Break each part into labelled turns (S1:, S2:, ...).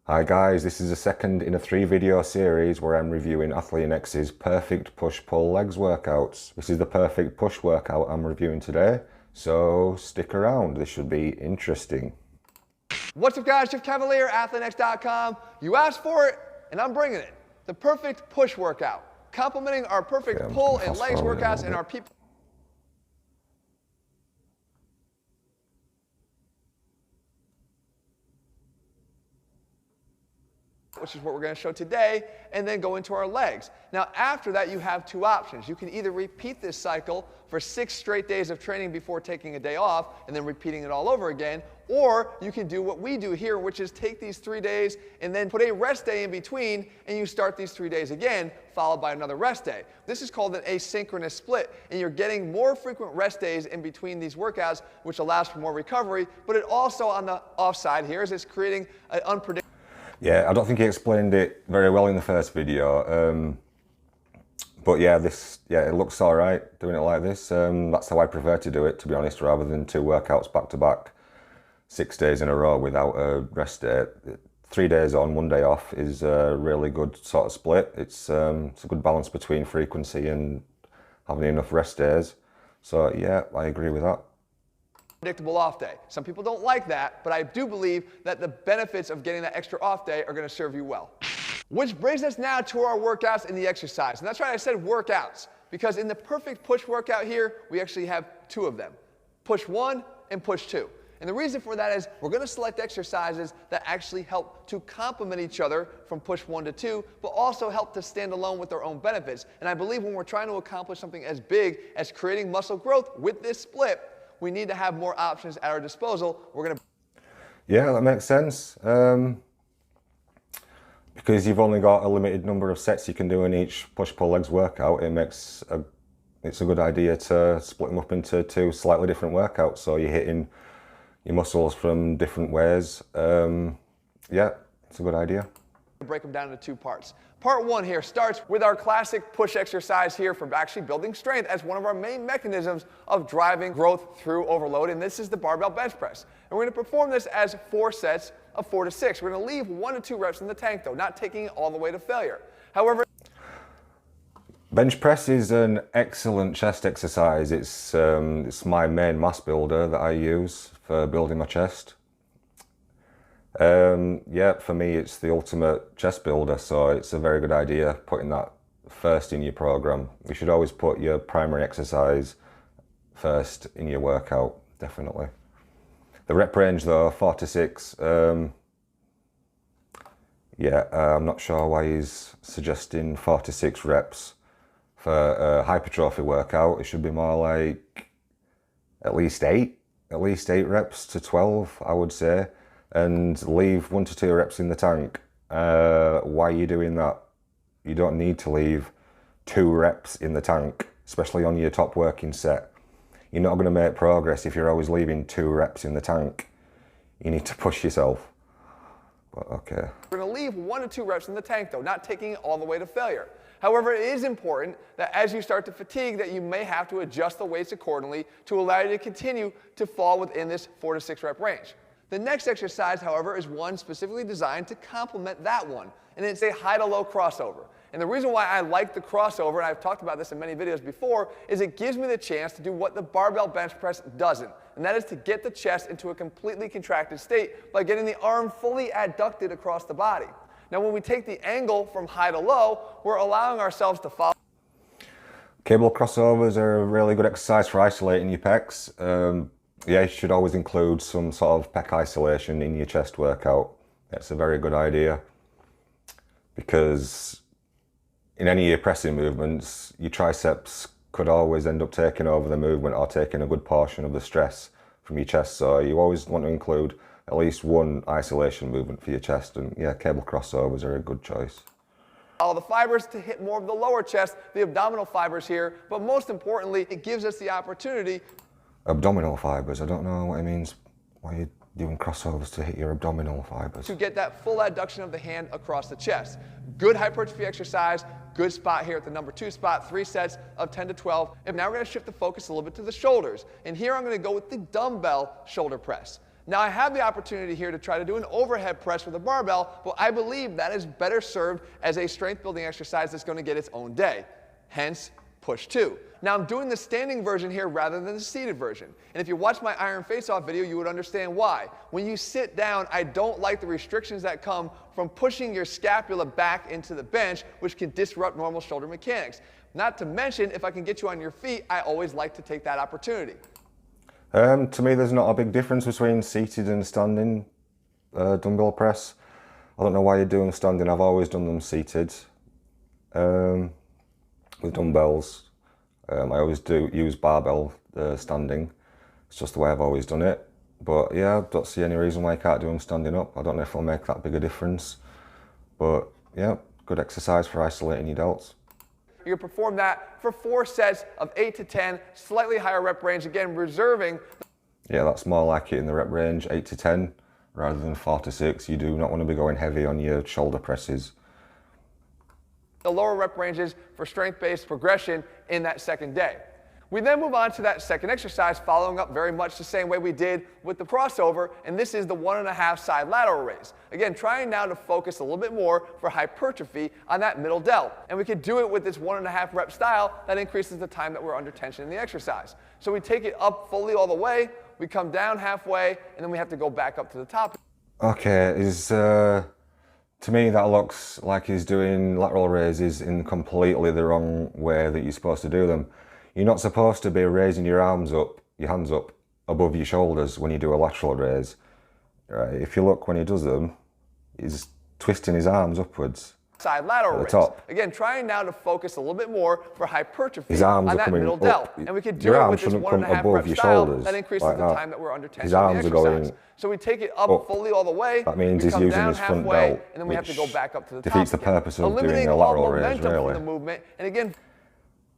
S1: Hi guys, this is the second in a 3-video series where I'm reviewing Athlean-X's perfect push-pull legs workouts. This is the perfect push workout I'm reviewing today, so stick around, this should be interesting.
S2: What's up guys, Jeff Cavaliere, Athlean-X.com. You asked for it, and I'm bringing it. The perfect push workout, complementing our perfect pull and legs workouts and our people. Which is what we're going to show today, and then go into our legs. Now after that you have two options. You can either repeat this cycle for 6 straight days of training before taking a day off and then repeating it all over again, or you can do what we do here, which is take these 3 days and then put a rest day in between, and you start these 3 days again followed by another rest day. This is called an asynchronous split, and you're getting more frequent rest days in between these workouts, which allows for more recovery, but it also on the offside here is it's creating an unpredictable.
S1: Yeah, I don't think he explained it very well in the first video, but yeah, it looks all right doing it like this. That's how I prefer to do it, to be honest, rather than 2 workouts back to back, 6 days in a row without a rest day. 3 days on, 1 day off is a really good sort of split. It's a good balance between frequency and having enough rest days. So yeah, I agree with that.
S2: Predictable off day. Some people don't like that, but I do believe that the benefits of getting that extra off day are going to serve you well. Which brings us now to our workouts and the exercise. And that's right, I said workouts, because in the perfect push workout here, we actually have 2 of them. Push 1 and push 2. And the reason for that is we're going to select exercises that actually help to complement each other from push 1 to 2, but also help to stand alone with their own benefits. And I believe when we're trying to accomplish something as big as creating muscle growth with this split, we need to have more options at our disposal.
S1: Yeah, that makes sense. Because you've only got a limited number of sets you can do in each push-pull legs workout, it's a good idea to split them up into 2 slightly different workouts, so you're hitting your muscles from different ways. Yeah, it's a good idea.
S2: Break them down into 2 parts. Part 1 here starts with our classic push exercise here for actually building strength as one of our main mechanisms of driving growth through overload, and this is the barbell bench press. And we're going to perform this as 4 sets of 4 to 6. We're going to leave 1 to 2 reps in the tank though, not taking it all the way to failure. However,
S1: bench press is an excellent chest exercise. It's my main mass builder that I use for building my chest. Yeah, for me it's the ultimate chest builder, so it's a very good idea putting that first in your program. You should always put your primary exercise first in your workout, definitely. The rep range though, 4 to 6, yeah, I'm not sure why he's suggesting 4 to 6 reps for a hypertrophy workout. It should be more like at least 8 reps to 12, I would say. And leave 1 to 2 reps in the tank. Why are you doing that? You don't need to leave 2 reps in the tank, especially on your top working set. You're not going to make progress if you're always leaving 2 reps in the tank. You need to push yourself. But okay.
S2: We're going to leave 1 to 2 reps in the tank though, not taking it all the way to failure. However, it is important that as you start to fatigue that you may have to adjust the weights accordingly to allow you to continue to fall within this 4 to 6 rep range. The next exercise, however, is one specifically designed to complement that one, and it's a high to low crossover. And the reason why I like the crossover, and I've talked about this in many videos before, is it gives me the chance to do what the barbell bench press doesn't, and that is to get the chest into a completely contracted state by getting the arm fully adducted across the body. Now when we take the angle from high to low, we're allowing ourselves to follow.
S1: Cable crossovers are a really good exercise for isolating your pecs. Yeah, you should always include some sort of pec isolation in your chest workout. That's a very good idea, because in any of your pressing movements, your triceps could always end up taking over the movement or taking a good portion of the stress from your chest. So you always want to include at least 1 isolation movement for your chest, and yeah, cable crossovers are a good choice.
S2: All the fibers to hit more of the lower chest, the abdominal fibers here, but most importantly, it gives us the opportunity.
S1: Abdominal fibers, I don't know what it means. Why are you doing crossovers to hit your abdominal fibers?
S2: To get that full adduction of the hand across the chest. Good hypertrophy exercise, good spot here at the number 2 spot, 3 sets of 10 to 12. And now we're going to shift the focus a little bit to the shoulders. And here I'm going to go with the dumbbell shoulder press. Now I have the opportunity here to try to do an overhead press with a barbell, but I believe that is better served as a strength building exercise that's going to get its own day. Hence, push 2. Now I'm doing the standing version here rather than the seated version. And if you watch my iron face-off video, you would understand why. When you sit down, I don't like the restrictions that come from pushing your scapula back into the bench, which can disrupt normal shoulder mechanics. Not to mention, if I can get you on your feet, I always like to take that opportunity.
S1: To me, there's not a big difference between seated and standing dumbbell press. I don't know why you're doing standing. I've always done them seated with dumbbells. I always do use barbell standing. It's just the way I've always done it. But yeah, I don't see any reason why you can't do them standing up. I don't know if it'll make that big a difference. But yeah, good exercise for isolating your delts.
S2: You can perform that for 4 sets of 8 to 10, slightly higher rep range, again reserving.
S1: Yeah, that's more like it in the rep range, 8 to 10, rather than 4 to 6. You do not want to be going heavy on your shoulder presses.
S2: The lower rep ranges for strength-based progression in that second day. We then move on to that second exercise, following up very much the same way we did with the crossover, and this is the 1.5 side lateral raise. Again, trying now to focus a little bit more for hypertrophy on that middle delt. And we could do it with this 1.5 rep style that increases the time that we're under tension in the exercise. So we take it up fully all the way, we come down halfway, and then we have to go back up to the top.
S1: Okay, to me that looks like he's doing lateral raises in completely the wrong way that you're supposed to do them. You're not supposed to be raising your arms up, your hands up above your shoulders when you do a lateral raise. Right? If you look when he does them, he's twisting his arms upwards.
S2: Side lateral
S1: at the
S2: raise.
S1: top.
S2: Again, trying now to focus a little bit more for hypertrophy
S1: His arms
S2: on
S1: are
S2: that
S1: coming
S2: middle
S1: up.
S2: delt. And we could do
S1: Your
S2: it
S1: arms
S2: with this
S1: shouldn't come
S2: 1.5
S1: above
S2: rep
S1: your
S2: style
S1: shoulders
S2: that increases
S1: like
S2: the
S1: that.
S2: time that we're under tension
S1: His
S2: in the
S1: arms are
S2: exercise.
S1: going
S2: So we take it up
S1: up.
S2: fully all the way.
S1: That means
S2: we
S1: he's
S2: come
S1: using
S2: down
S1: his front
S2: halfway,
S1: delt,
S2: and then we have to go
S1: which
S2: back up to the top
S1: defeats the
S2: again.
S1: purpose of doing
S2: Eliminating
S1: a
S2: all
S1: lateral raise,
S2: momentum
S1: really.
S2: from the movement. And again,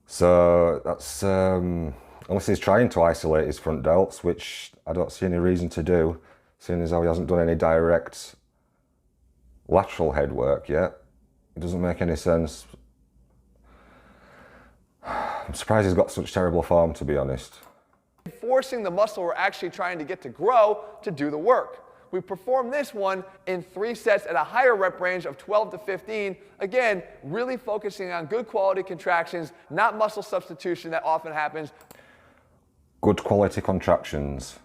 S1: So that's, unless he's trying to isolate his front delts, which I don't see any reason to do, seeing as how he hasn't done any direct lateral head work yet. It doesn't make any sense. I'm surprised he's got such terrible form, to be honest.
S2: forcing the muscle we're actually trying to get to grow to do the work. We perform this one in 3 sets at a higher rep range of 12 to 15. Again, really focusing on good quality contractions, not muscle substitution that often happens.
S1: Good quality contractions.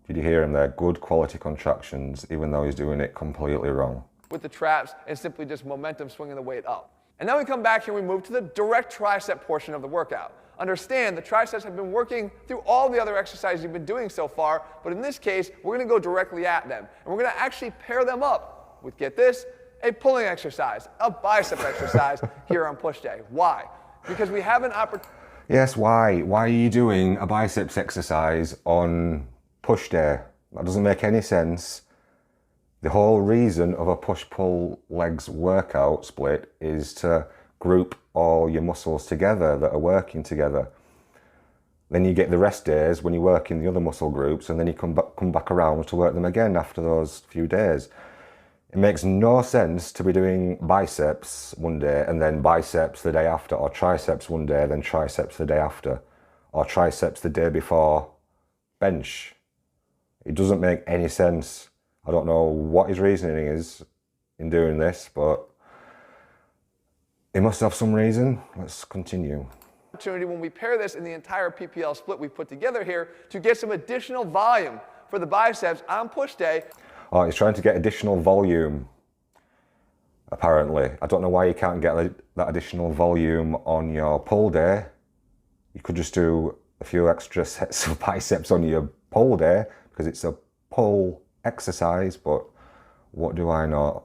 S1: Did you hear him there? Good quality contractions, even though he's doing it completely wrong.
S2: With the traps and simply just momentum swinging the weight up. And now we come back here and we move to the direct tricep portion of the workout. Understand the triceps have been working through all the other exercises you've been doing so far, but in this case, we're going to go directly at them. And we're going to actually pair them up with, get this, a pulling exercise, a bicep exercise here on push day. Why? Because we have an opportunity.
S1: Yes, why? Why are you doing a biceps exercise on push day? That doesn't make any sense. The whole reason of a push-pull legs workout split is to group all your muscles together that are working together. Then you get the rest days when you work in the other muscle groups, and then you come back around to work them again after those few days. It makes no sense to be doing biceps one day and then biceps the day after, or triceps one day, then triceps the day after, or triceps the day before bench. It doesn't make any sense. I don't know what his reasoning is in doing this, but he must have some reason. Let's continue.
S2: Opportunity when we pair this in the entire PPL split we put together here to get some additional volume for the biceps on push day.
S1: Oh, he's trying to get additional volume, apparently. I don't know why you can't get that additional volume on your pull day. You could just do a few extra sets of biceps on your pull day because it's a pull exercise, but what do I know?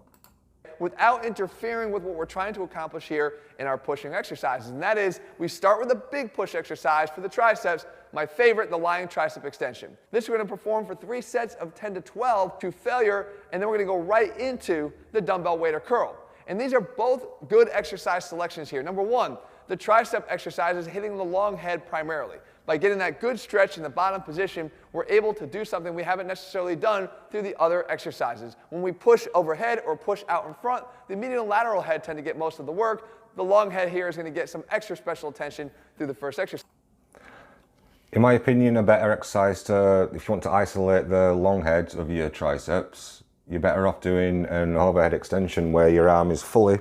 S2: Without interfering with what we're trying to accomplish here in our pushing exercises. And that is, we start with a big push exercise for the triceps, my favorite, the lying tricep extension. This we're going to perform for 3 sets of 10 to 12 to failure, and then we're going to go right into the dumbbell weight or curl. And these are both good exercise selections here. Number 1, the tricep exercise is hitting the long head primarily. By getting that good stretch in the bottom position, we're able to do something we haven't necessarily done through the other exercises. When we push overhead or push out in front, the medial and lateral head tend to get most of the work. The long head here is going to get some extra special attention through the first exercise.
S1: In my opinion, a better exercise if you want to isolate the long head of your triceps, you're better off doing an overhead extension where your arm is fully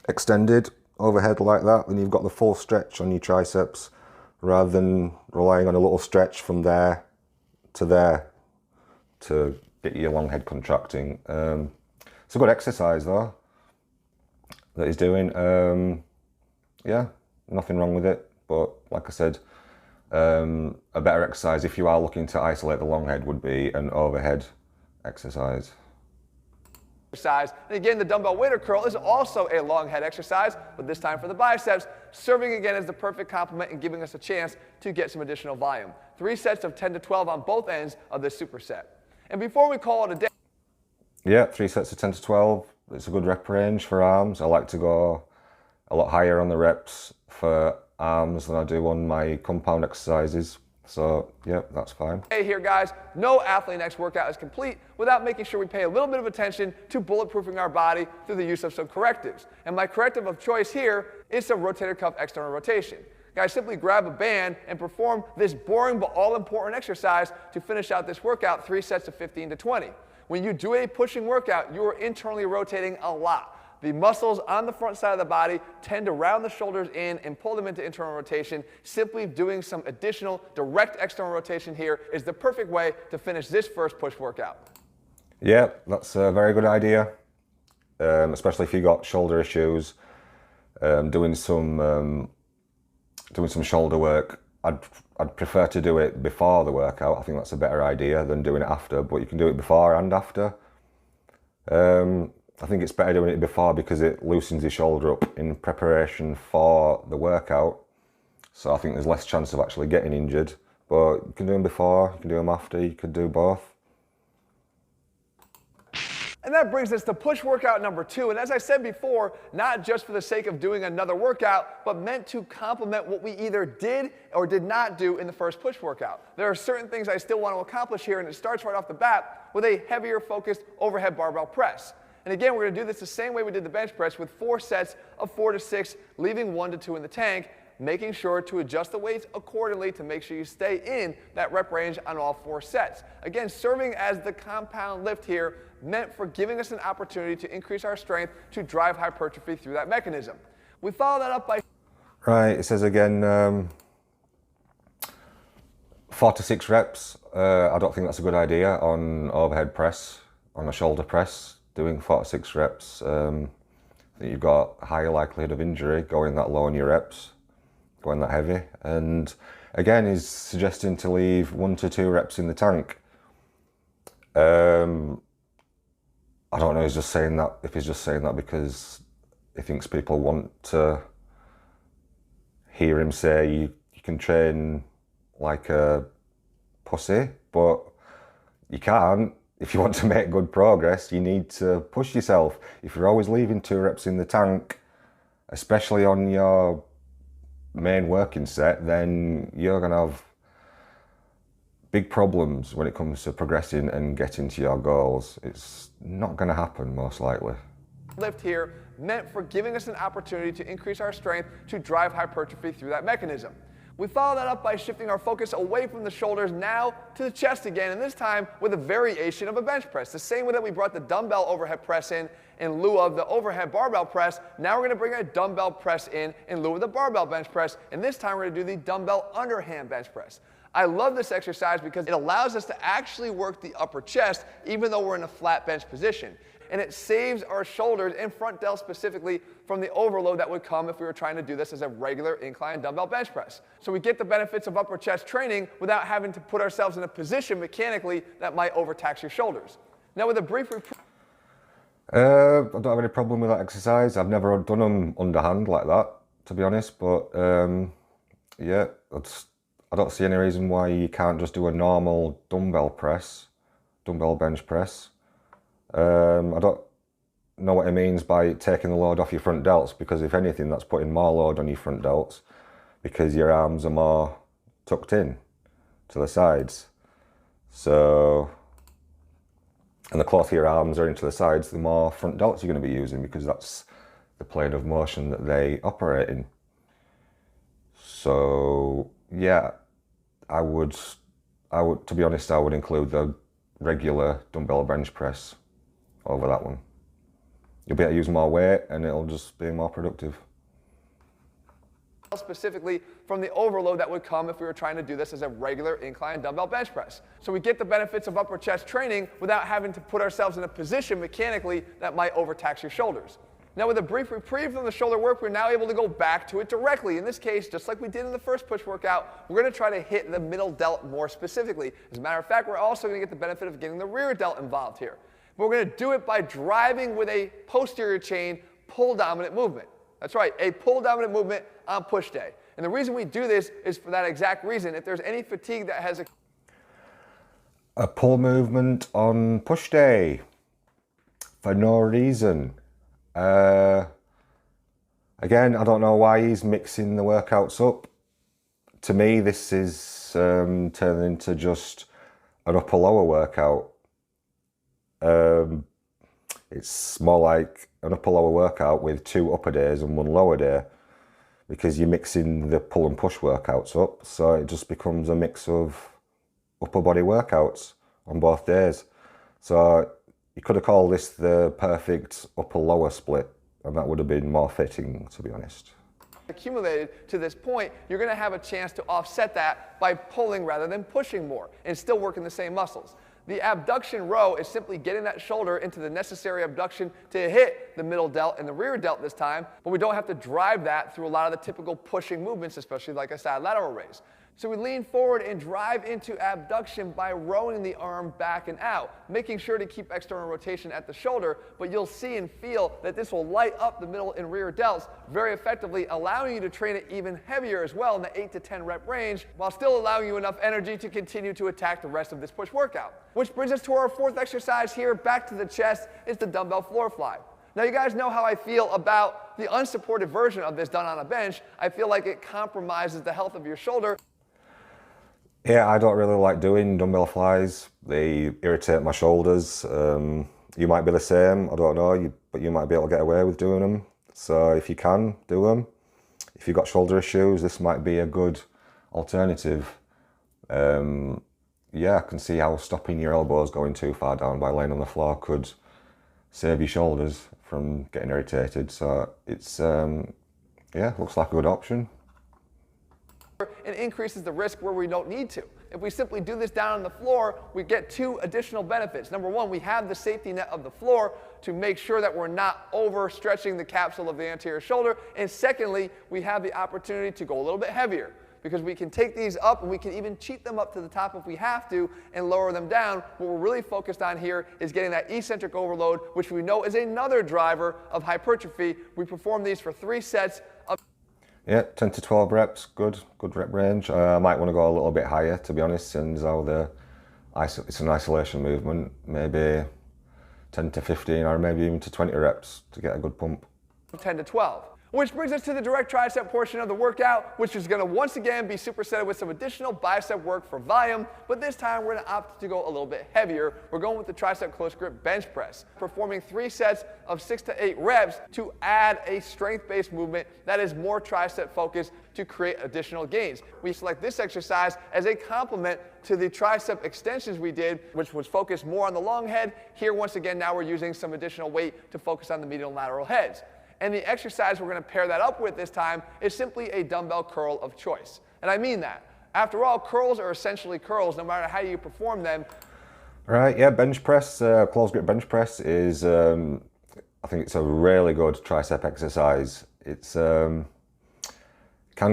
S1: extended overhead like that, then you've got the full stretch on your triceps rather than relying on a little stretch from there to get your long head contracting. It's a good exercise though that he's doing. Yeah, nothing wrong with it, but like I said, a better exercise if you are looking to isolate the long head would be an overhead exercise.
S2: And again, the dumbbell waiter curl is also a long head exercise, but this time for the biceps, serving again as the perfect complement and giving us a chance to get some additional volume. 3 sets of 10 to 12 on both ends of this superset. And before we call it a day...
S1: Yeah, 3 sets of 10 to 12. It's a good rep range for arms. I like to go a lot higher on the reps for arms than I do on my compound exercises. So, yeah, that's fine.
S2: Hey here, guys, no Athlean-X workout is complete without making sure we pay a little bit of attention to bulletproofing our body through the use of some correctives. And my corrective of choice here is some rotator cuff external rotation. Guys, simply grab a band and perform this boring but all-important exercise to finish out this workout, 3 sets of 15 to 20. When you do a pushing workout, you are internally rotating a lot. The muscles on the front side of the body tend to round the shoulders in and pull them into internal rotation. Simply doing some additional direct external rotation here is the perfect way to finish this first push workout.
S1: Yeah, that's a very good idea, especially if you got shoulder issues. Doing some shoulder work, I'd prefer to do it before the workout. I think that's a better idea than doing it after, but you can do it before and after. I think it's better doing it before because it loosens your shoulder up in preparation for the workout. So I think there's less chance of actually getting injured. But you can do them before, you can do them after, you could do both.
S2: And that brings us to push workout number 2. And as I said before, not just for the sake of doing another workout, but meant to complement what we either did or did not do in the first push workout. There are certain things I still want to accomplish here, and it starts right off the bat with a heavier focused overhead barbell press. And again, we're going to do this the same way we did the bench press with 4 sets of 4 to 6, leaving 1 to 2 in the tank, making sure to adjust the weights accordingly to make sure you stay in that rep range on all 4 sets. Again, serving as the compound lift here, meant for giving us an opportunity to increase our strength to drive hypertrophy through that mechanism. We follow that up by...
S1: Right, it says again, 4 to 6 reps. I don't think that's a good idea on overhead press, on a shoulder press. Doing 4 to 6 reps, I think you've got a higher likelihood of injury going that low on your reps, going that heavy. And again, he's suggesting to leave 1 to 2 reps in the tank. I don't know, he's just saying that, if he's just saying that because he thinks people want to hear him say you can train like a pussy, but you can't. If you want to make good progress, you need to push yourself. If you're always leaving 2 reps in the tank, especially on your main working set, then you're going to have big problems when it comes to progressing and getting to your goals. It's not going to happen, most likely.
S2: Lift here meant for giving us an opportunity to increase our strength to drive hypertrophy through that mechanism. We follow that up by shifting our focus away from the shoulders now to the chest again, and this time with a variation of a bench press. The same way that we brought the dumbbell overhead press in lieu of the overhead barbell press, now we're going to bring a dumbbell press in lieu of the barbell bench press, and this time we're going to do the dumbbell underhand bench press. I love this exercise because it allows us to actually work the upper chest even though we're in a flat bench position. And it saves our shoulders and front delt specifically from the overload that would come if we were trying to do this as a regular incline dumbbell bench press. So we get the benefits of upper chest training without having to put ourselves in a position mechanically that might overtax your shoulders. Now with a brief
S1: I don't have any problem with that exercise. I've never done them underhand like that, to be honest, but yeah, I don't see any reason why you can't just do a normal dumbbell bench press. I don't know what it means by taking the load off your front delts, because if anything, that's putting more load on your front delts because your arms are more tucked in to the sides. So, and the closer your arms are into the sides, the more front delts you're going to be using because that's the plane of motion that they operate in. So, yeah, I would, to be honest, I would include the regular dumbbell bench press over that one. You'll be able to use more weight and it'll just be more productive.
S2: Specifically from the overload that would come if we were trying to do this as a regular incline dumbbell bench press. So we get the benefits of upper chest training without having to put ourselves in a position mechanically that might overtax your shoulders. Now with a brief reprieve from the shoulder work, we're now able to go back to it directly. In this case, just like we did in the first push workout, we're going to try to hit the middle delt more specifically. As a matter of fact, we're also going to get the benefit of getting the rear delt involved here. But we're going to do it by driving with a posterior chain pull dominant movement. That's right, a pull dominant movement on push day. And the reason we do this is for that exact reason. If there's any fatigue that has
S1: a pull movement on push day for no reason. Again, I don't know why he's mixing the workouts up. To me, this is turning into just an upper lower workout. It's more like an upper lower workout with 2 upper days and 1 lower day, because you're mixing the pull and push workouts up, so it just becomes a mix of upper body workouts on both days. So you could have called this the perfect upper lower split, and that would have been more fitting, to be honest.
S2: Accumulated to this point, you're going to have a chance to offset that by pulling rather than pushing more and still working the same muscles. The abduction row is simply getting that shoulder into the necessary abduction to hit the middle delt and the rear delt this time, but we don't have to drive that through a lot of the typical pushing movements, especially like a side lateral raise. So we lean forward and drive into abduction by rowing the arm back and out, making sure to keep external rotation at the shoulder, but you'll see and feel that this will light up the middle and rear delts very effectively, allowing you to train it even heavier as well in the 8 to 10 rep range, while still allowing you enough energy to continue to attack the rest of this push workout. Which brings us to our 4th exercise here, back to the chest. It's the dumbbell floor fly. Now you guys know how I feel about the unsupported version of this done on a bench. I feel like it compromises the health of your shoulder.
S1: Yeah, I don't really like doing dumbbell flies. They irritate my shoulders. You might be the same, I don't know, but you might be able to get away with doing them. So if you can, do them. If you've got shoulder issues, this might be a good alternative. Yeah, I can see how stopping your elbows going too far down by laying on the floor could save your shoulders from getting irritated. So it's, yeah, looks like a good option.
S2: And increases the risk where we don't need to. If we simply do this down on the floor, we get 2 additional benefits. Number 1, we have the safety net of the floor to make sure that we're not overstretching the capsule of the anterior shoulder. And secondly, we have the opportunity to go a little bit heavier, because we can take these up and we can even cheat them up to the top if we have to and lower them down. What we're really focused on here is getting that eccentric overload, which we know is another driver of hypertrophy. We perform these for 3 sets of
S1: Yeah, 10 to 12 reps, good rep range. I might want to go a little bit higher, to be honest, since how it's an isolation movement. Maybe 10 to 15 or maybe even to 20 reps to get a good pump.
S2: 10 to 12. Which brings us to the direct tricep portion of the workout, which is going to once again be supersetted with some additional bicep work for volume, but this time we're going to opt to go a little bit heavier. We're going with the tricep close grip bench press, performing 3 sets of 6 to 8 reps to add a strength-based movement that is more tricep focused to create additional gains. We select this exercise as a complement to the tricep extensions we did, which was focused more on the long head. Here, once again, now we're using some additional weight to focus on the medial and lateral heads. And the exercise we're going to pair that up with this time is simply a dumbbell curl of choice. And I mean that. After all, curls are essentially curls, no matter how you perform them.
S1: Right, yeah, bench press, close grip bench press is, I think it's a really good tricep exercise. It's can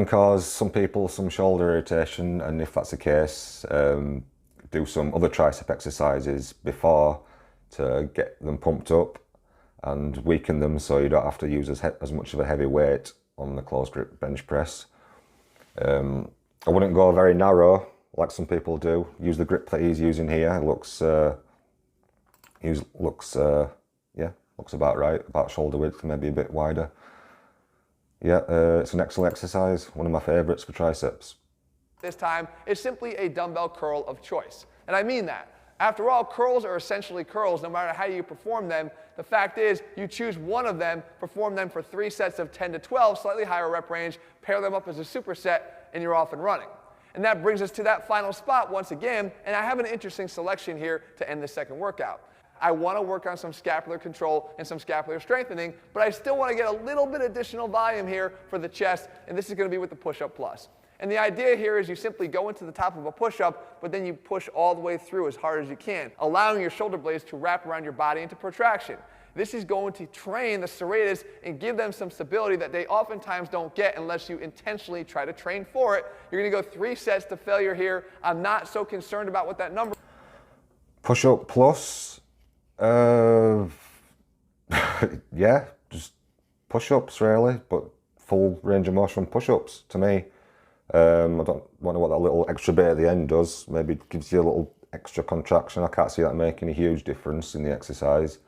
S1: cause some people some shoulder irritation, and if that's the case, do some other tricep exercises before to get them pumped up and weaken them, so you don't have to use as much of a heavy weight on the close grip bench press. I wouldn't go very narrow like some people do. Use the grip that he's using here. It looks about right, about shoulder width, maybe a bit wider. Yeah, it's an excellent exercise, one of my favorites for triceps.
S2: This time is simply a dumbbell curl of choice. And I mean that. After all, curls are essentially curls, no matter how you perform them. The fact is, you choose one of them, perform them for 3 sets of 10 to 12, slightly higher rep range, pair them up as a superset, and you're off and running. And that brings us to that final spot once again, and I have an interesting selection here to end the second workout. I want to work on some scapular control and some scapular strengthening, but I still want to get a little bit additional volume here for the chest, and this is going to be with the push-up plus. And the idea here is you simply go into the top of a push-up, but then you push all the way through as hard as you can, allowing your shoulder blades to wrap around your body into protraction. This is going to train the serratus and give them some stability that they oftentimes don't get unless you intentionally try to train for it. You're going to go 3 sets to failure here. I'm not so concerned about what that number.
S1: Push-up plus, yeah, just push-ups really, but full range of motion push-ups to me. I don't know what that little extra bit at the end does. Maybe it gives you a little extra contraction. I can't see that making a huge difference in the exercise.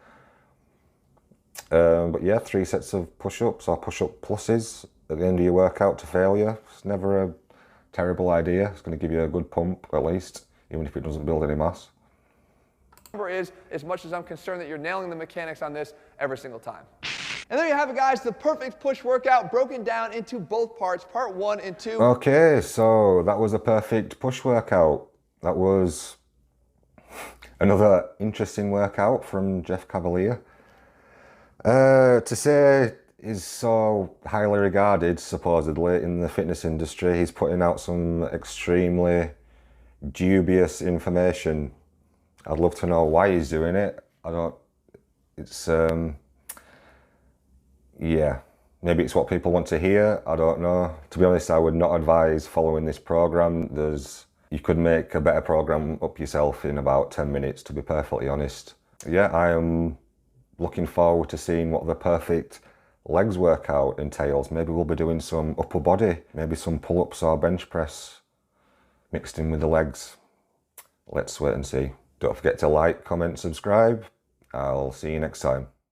S1: But yeah, 3 sets of push-ups or push-up pluses at the end of your workout to failure. It's never a terrible idea. It's going to give you a good pump at least, even if it doesn't build any mass.
S2: Number is, as much as I'm concerned that you're nailing the mechanics on this every single time. And there you have it, guys, the perfect push workout broken down into both parts, part 1 and 2.
S1: Okay, so that was a perfect push workout. That was another interesting workout from Jeff Cavaliere. To say he's so highly regarded, supposedly, in the fitness industry, he's putting out some extremely dubious information. I'd love to know why he's doing it. Yeah, maybe it's what people want to hear, I don't know. To be honest, I would not advise following this program. You could make a better program up yourself in about 10 minutes, to be perfectly honest. Yeah, I am looking forward to seeing what the perfect legs workout entails. Maybe we'll be doing some upper body, maybe some pull-ups or bench press mixed in with the legs. Let's wait and see. Don't forget to like, comment, subscribe. I'll see you next time.